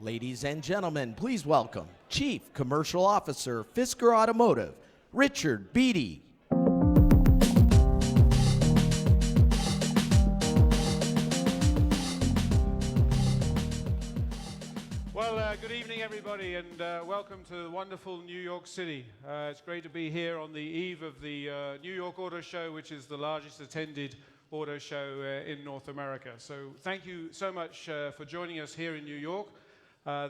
Ladies and gentlemen, please welcome Chief Commercial Officer, Fisker Automotive, Richard Beatty. Well, good evening, everybody, and welcome to wonderful New York City. It's great to be here on the eve of the New York Auto Show, which is the largest attended auto show in North America. So thank you so much for joining us here in New York.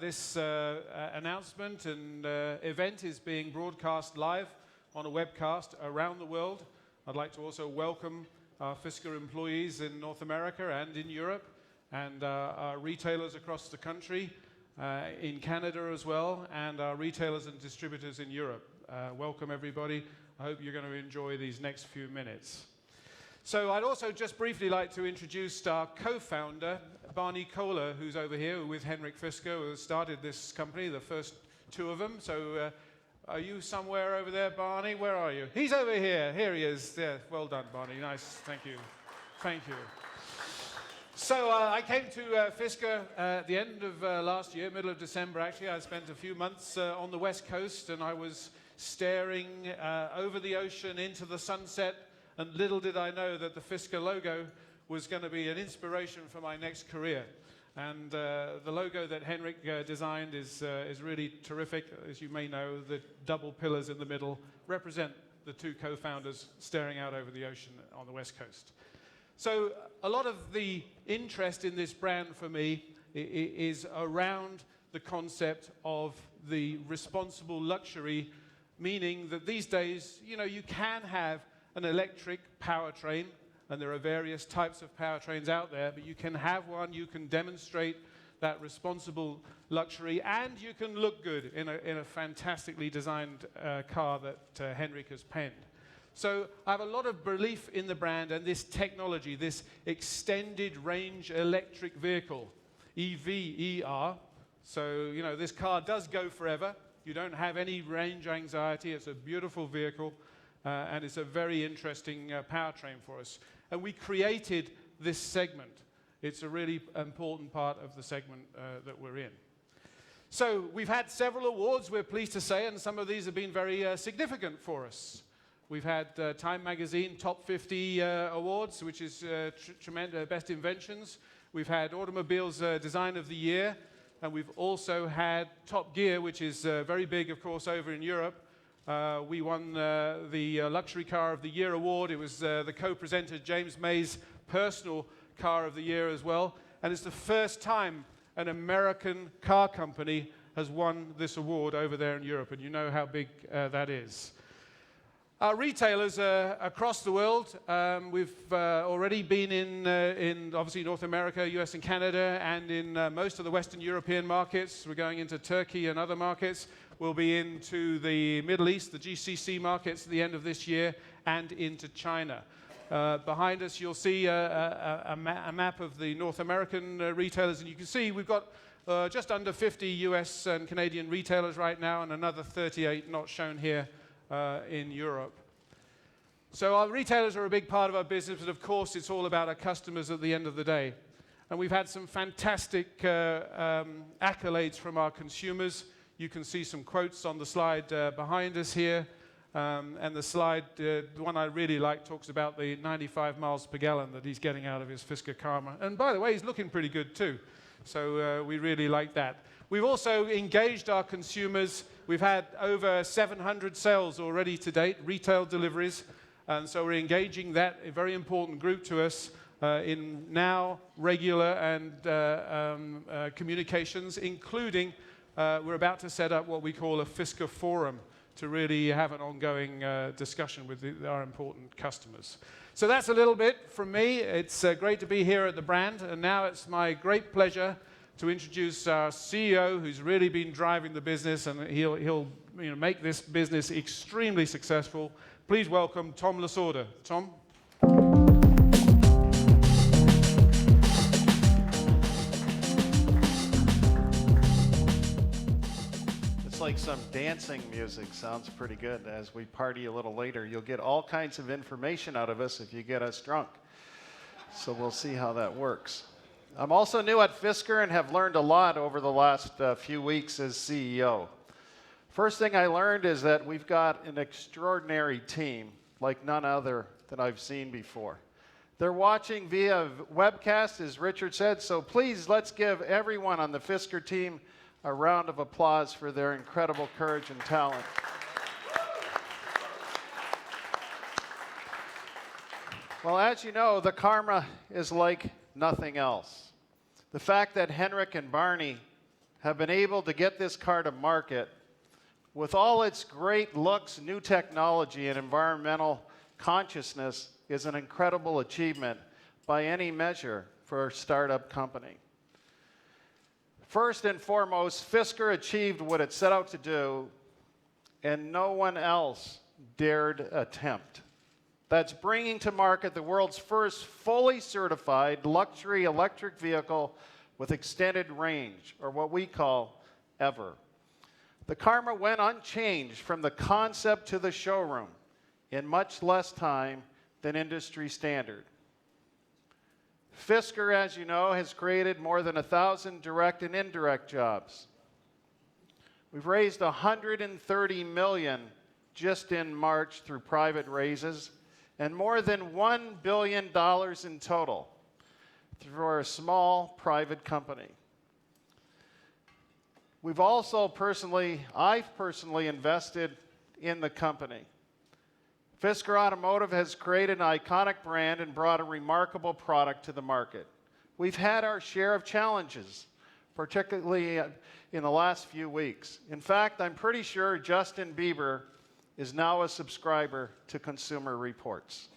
This announcement and event is being broadcast live on a webcast around the world. I'd like to also welcome our Fisker employees in North America and in Europe, and our retailers across the country, in Canada as well, and our retailers and distributors in Europe. Welcome, everybody. I hope you're going to enjoy these next few minutes. So I'd also just briefly like to introduce our co-founder, Barney Kohler, who's over here with Henrik Fisker, who started this company, the first two of them. So are you somewhere over there, Barney? Where are you? He's over here. Here he is. Yeah, well done, Barney. Nice. Thank you. Thank you. So I came to Fisker at the end of last year, middle of December actually. I spent a few months on the West Coast, and I was staring over the ocean into the sunset, and little did I know that the Fisker logo was going to be an inspiration for my next career. And the logo that Henrik designed is really terrific. As you may know, the double pillars in the middle represent the two co-founders staring out over the ocean on the West Coast. So a lot of the interest in this brand for me is around the concept of the responsible luxury, meaning that these days, you know, you can have an electric powertrain, and there are various types of powertrains out there, but you can have one, you can demonstrate that responsible luxury, and you can look good in a fantastically designed car that Henrik has penned. So I have a lot of belief in the brand and this technology, this extended range electric vehicle, EV. So, you know, this car does go forever. You don't have any range anxiety. It's a beautiful vehicle, and it's a very interesting powertrain for us. And we created this segment. It's a really important part of the segment that we're in. So we've had several awards, we're pleased to say, and some of these have been very significant for us. We've had Time Magazine Top 50 Awards, which is tremendous, Best Inventions. We've had Automobiles Design of the Year, and we've also had Top Gear, which is very big, of course, over in Europe. We won the Luxury Car of the Year award. It was the co-presenter James May's personal car of the year as well. And it's the first time an American car company has won this award over there in Europe, and you know how big that is. Our retailers across the world, we've already been in obviously North America, US and Canada, and in most of the Western European markets. We're going into Turkey and other markets. We'll be into the Middle East, the GCC markets at the end of this year, and into China. Behind us, you'll see a map of the North American retailers, and you can see we've got just under 50 US and Canadian retailers right now, and another 38 not shown here in Europe. So our retailers are a big part of our business, but of course it's all about our customers at the end of the day. And we've had some fantastic accolades from our consumers. You can see some quotes on the slide behind us here. And the slide, the one I really like, talks about the 95 miles per gallon that he's getting out of his Fisker Karma. And by the way, he's looking pretty good too. So we really like that. We've also engaged our consumers. We've had over 700 sales already to date, retail deliveries. And so we're engaging that, a very important group to us, in now regular and communications, including we're about to set up what we call a Fisker Forum to really have an ongoing discussion with our important customers. So that's a little bit from me. It's great to be here at the brand, and now it's my great pleasure to introduce our CEO, who's really been driving the business, and he'll make this business extremely successful. Please welcome Tom Lasorda. Tom? It's like some dancing music. Sounds pretty good. As we party a little later, you'll get all kinds of information out of us if you get us drunk. So we'll see how that works. I'm also new at Fisker and have learned a lot over the last few weeks as CEO. First thing I learned is that we've got an extraordinary team like none other that I've seen before. They're watching via webcast, as Richard said, so please let's give everyone on the Fisker team a round of applause for their incredible courage and talent. Well, as you know, the Karma is like nothing else. The fact that Henrik and Barney have been able to get this car to market with all its great looks, new technology, and environmental consciousness is an incredible achievement by any measure for a startup company. First and foremost, Fisker achieved what it set out to do, and no one else dared attempt. That's bringing to market the world's first fully certified luxury electric vehicle with extended range, or what we call EVER. The Karma went unchanged from the concept to the showroom in much less time than industry standard. Fisker, as you know, has created more than 1,000 direct and indirect jobs. We've raised $130 million just in March through private raises, and more than $1 billion in total for a small private company. I've personally invested in the company. Fisker Automotive has created an iconic brand and brought a remarkable product to the market. We've had our share of challenges, particularly in the last few weeks. In fact, I'm pretty sure Justin Bieber is now a subscriber to Consumer Reports.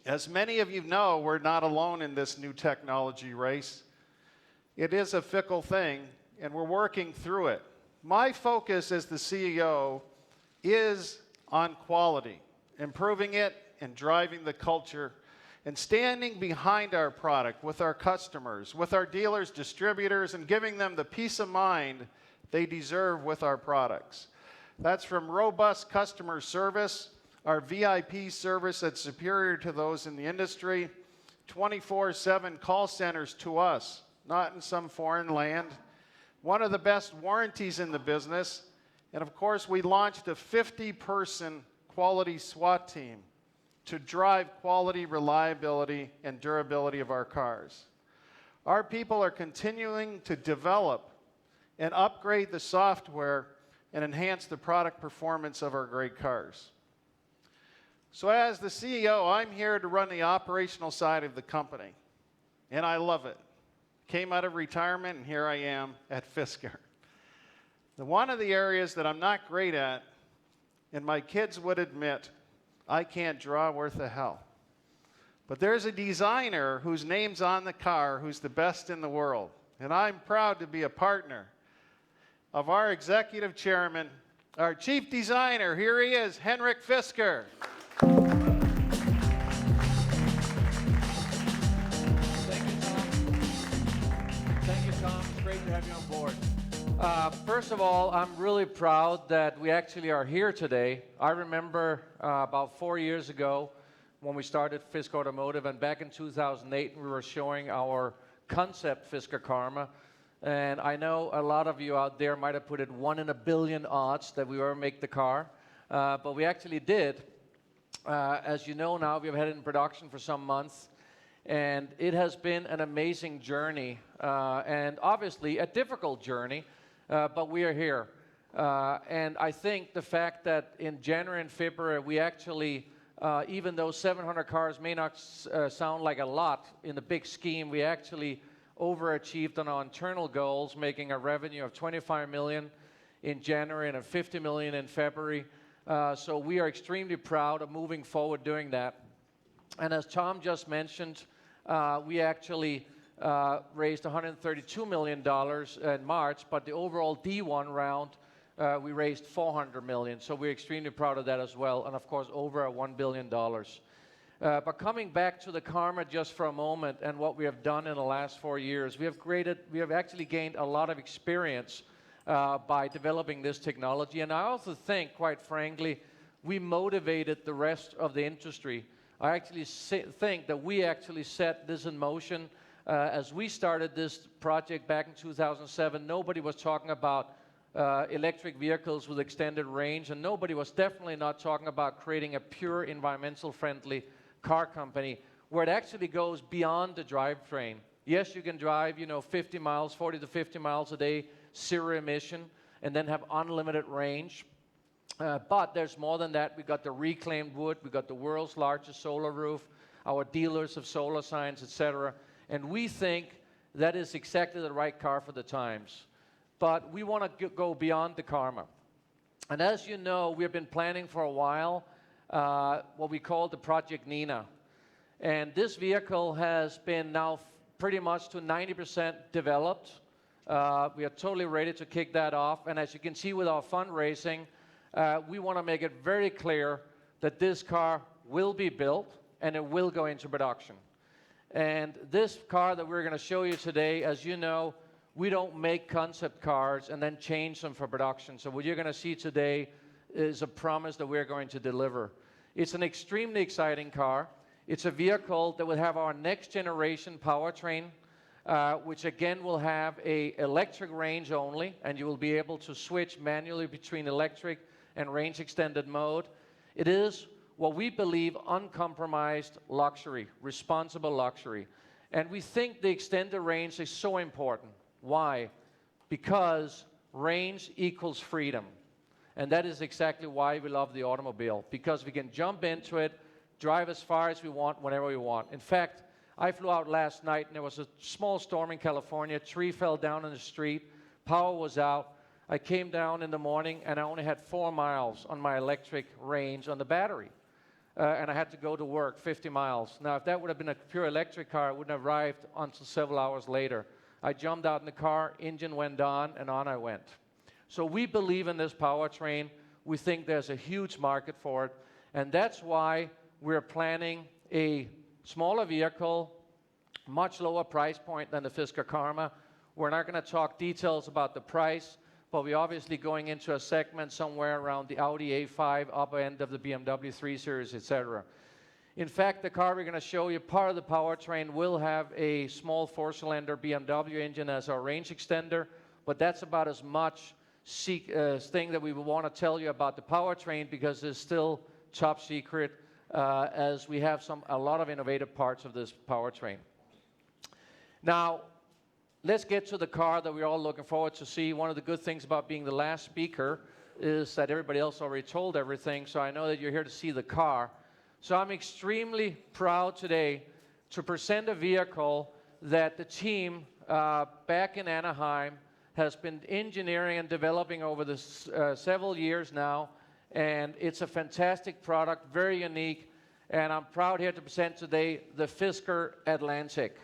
As many of you know, we're not alone in this new technology race. It is a fickle thing, and we're working through it. My focus as the CEO is on quality, improving it and driving the culture, and standing behind our product with our customers, with our dealers, distributors, and giving them the peace of mind they deserve with our products. That's from robust customer service, our VIP service that's superior to those in the industry, 24/7 call centers to us, not in some foreign land, one of the best warranties in the business, and of course we launched a 50-person quality SWAT team to drive quality, reliability, and durability of our cars. Our people are continuing to develop and upgrade the software and enhance the product performance of our great cars. So as the CEO, I'm here to run the operational side of the company, and I love it. Came out of retirement, and here I am at Fisker. One of the areas that I'm not great at, and my kids would admit, I can't draw worth a hell. But there's a designer whose name's on the car who's the best in the world, and I'm proud to be a partner of our executive chairman, our chief designer. Here he is, Henrik Fisker. Thank you, Tom. It's great to have you on board. First of all, I'm really proud that we actually are here today. I remember about 4 years ago when we started Fisker Automotive, and back in 2008 we were showing our concept Fisker Karma. And I know a lot of you out there might have put it 1 in a billion odds that we ever make the car, but we actually did. As you know now, we've had it in production for some months, and it has been an amazing journey, and obviously a difficult journey, but we are here. And I think the fact that in January and February we actually, even though 700 cars may not sound like a lot in the big scheme, we actually overachieved on our internal goals, making a revenue of 25 million in January and 50 million in February. So we are extremely proud of moving forward doing that. And as Tom just mentioned, we actually raised $132 million in March, but the overall D1 round, we raised $400 million. So we're extremely proud of that as well, and of course over $1 billion. But coming back to the Karma just for a moment and what we have done in the last 4 years, we have actually gained a lot of experience by developing this technology. And I also think, quite frankly, we motivated the rest of the industry. I actually think that we actually set this in motion. As we started this project back in 2007, nobody was talking about electric vehicles with extended range, and nobody was definitely not talking about creating a pure environmental friendly car company where it actually goes beyond the drivetrain. Yes, you can drive, 50 miles, 40 to 50 miles a day, zero emission, and then have unlimited range. But there's more than that. We got the reclaimed wood, we got the world's largest solar roof, our dealers of solar signs, etc. And we think that is exactly the right car for the times. But we want to go beyond the Karma. And as you know, we have been planning for a while what we call the Project Nina. And this vehicle has been now pretty much to 90% developed. We are totally ready to kick that off. And as you can see with our fundraising, we want to make it very clear that this car will be built and it will go into production. And this car that we're going to show you today, as you know, we don't make concept cars and then change them for production. So what you're going to see today is a promise that we're going to deliver. It's an extremely exciting car. It's a vehicle that will have our next generation powertrain, which again will have an electric range only, and you will be able to switch manually between electric and range extended mode. It is what we believe uncompromised luxury, responsible luxury. And we think the extended range is so important. Why? Because range equals freedom. And that is exactly why we love the automobile, because we can jump into it, drive as far as we want, whenever we want. In fact, I flew out last night and there was a small storm in California. A tree fell down in the street. Power was out. I came down in the morning and I only had 4 miles on my electric range on the battery. And I had to go to work 50 miles. Now, if that would have been a pure electric car, it wouldn't have arrived until several hours later. I jumped out in the car, engine went on I went. So we believe in this powertrain. We think there's a huge market for it. And that's why we're planning a smaller vehicle, much lower price point than the Fisker Karma. We're not going to talk details about the price, but we're obviously going into a segment somewhere around the Audi A5, upper end of the BMW 3 Series, etc. In fact, the car we're going to show you, part of the powertrain will have a small 4-cylinder BMW engine as our range extender, but that's about as much thing that we want to tell you about the powertrain, because it's still top secret, as we have a lot of innovative parts of this powertrain. Now, let's get to the car that we're all looking forward to see. One of the good things about being the last speaker is that everybody else already told everything, so I know that you're here to see the car. So I'm extremely proud today to present a vehicle that the team back in Anaheim has been engineering and developing over the several years now, and it's a fantastic product, very unique, and I'm proud here to present today the Fisker Atlantic.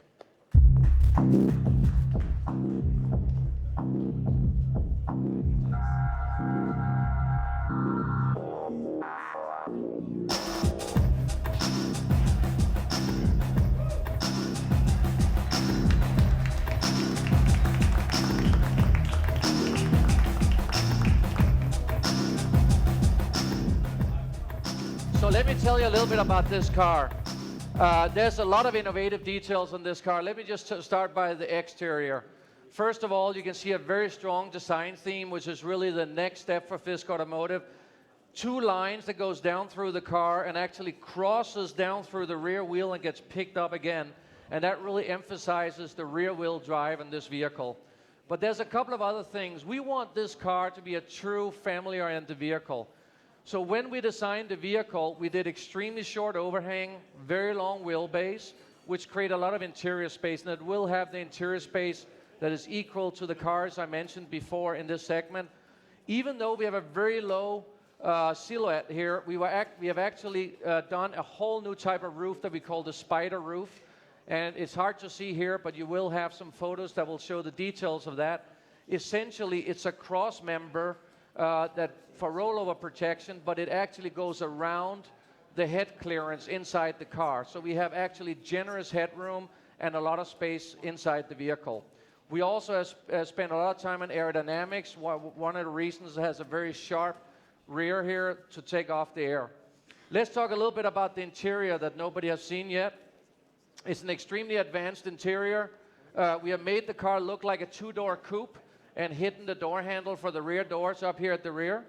So let me tell you a little bit about this car. There's a lot of innovative details on this car. Let me just start by the exterior. First of all, you can see a very strong design theme, which is really the next step for Fisker Automotive. 2 lines that goes down through the car and actually crosses down through the rear wheel and gets picked up again. And that really emphasizes the rear wheel drive in this vehicle. But there's a couple of other things. We want this car to be a true family-oriented vehicle. So when we designed the vehicle, we did extremely short overhang, very long wheelbase, which create a lot of interior space, and it will have the interior space that is equal to the cars I mentioned before in this segment. Even though we have a very low silhouette here, we have actually done a whole new type of roof that we call the spider roof. And it's hard to see here, but you will have some photos that will show the details of that. Essentially, it's a cross member that for rollover protection, but it actually goes around the head clearance inside the car. So we have actually generous headroom and a lot of space inside the vehicle. We also have spent a lot of time on aerodynamics. One of the reasons it has a very sharp rear here to take off the air. Let's talk a little bit about the interior that nobody has seen yet. It's an extremely advanced interior. We have made the car look like a two-door coupe and hidden the door handle for the rear doors up here at the rear.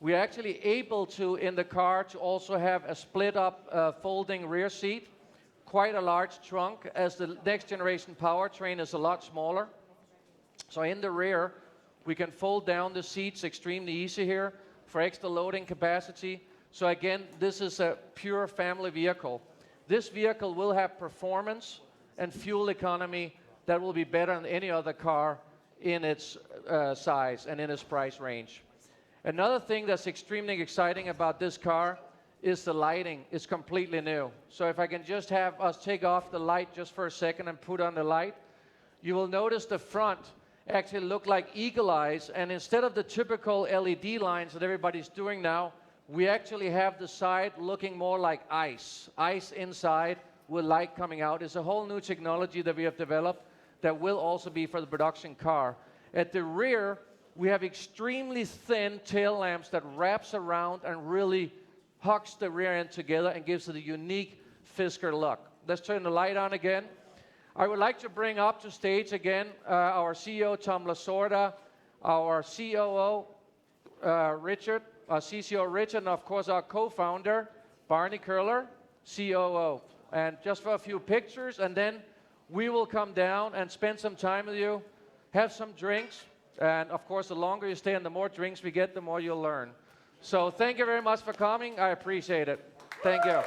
We're actually able to, in the car, to also have a split-up folding rear seat, quite a large trunk, as the next generation powertrain is a lot smaller. So in the rear, we can fold down the seats extremely easy here for extra loading capacity. So again, this is a pure family vehicle. This vehicle will have performance and fuel economy that will be better than any other car in its size and in its price range. Another thing that's extremely exciting about this car is the lighting. It's completely new. So if I can just have us take off the light just for a second and put on the light, you will notice the front actually look like eagle eyes, and instead of the typical LED lines that everybody's doing now, we actually have the side looking more like ice inside with light coming out. It's a whole new technology that we have developed that will also be for the production car. At the rear, we have extremely thin tail lamps that wraps around and really hugs the rear end together and gives it a unique Fisker look. Let's turn the light on again. I would like to bring up to stage again our CEO, Tom Lasorda, our COO, Richard, CCO Richard, and of course our co-founder, Barney Curler, COO. And just for a few pictures, and then we will come down and spend some time with you, have some drinks, and of course the longer you stay and the more drinks we get, the more you'll learn. So thank you very much for coming. I appreciate it. Thank you.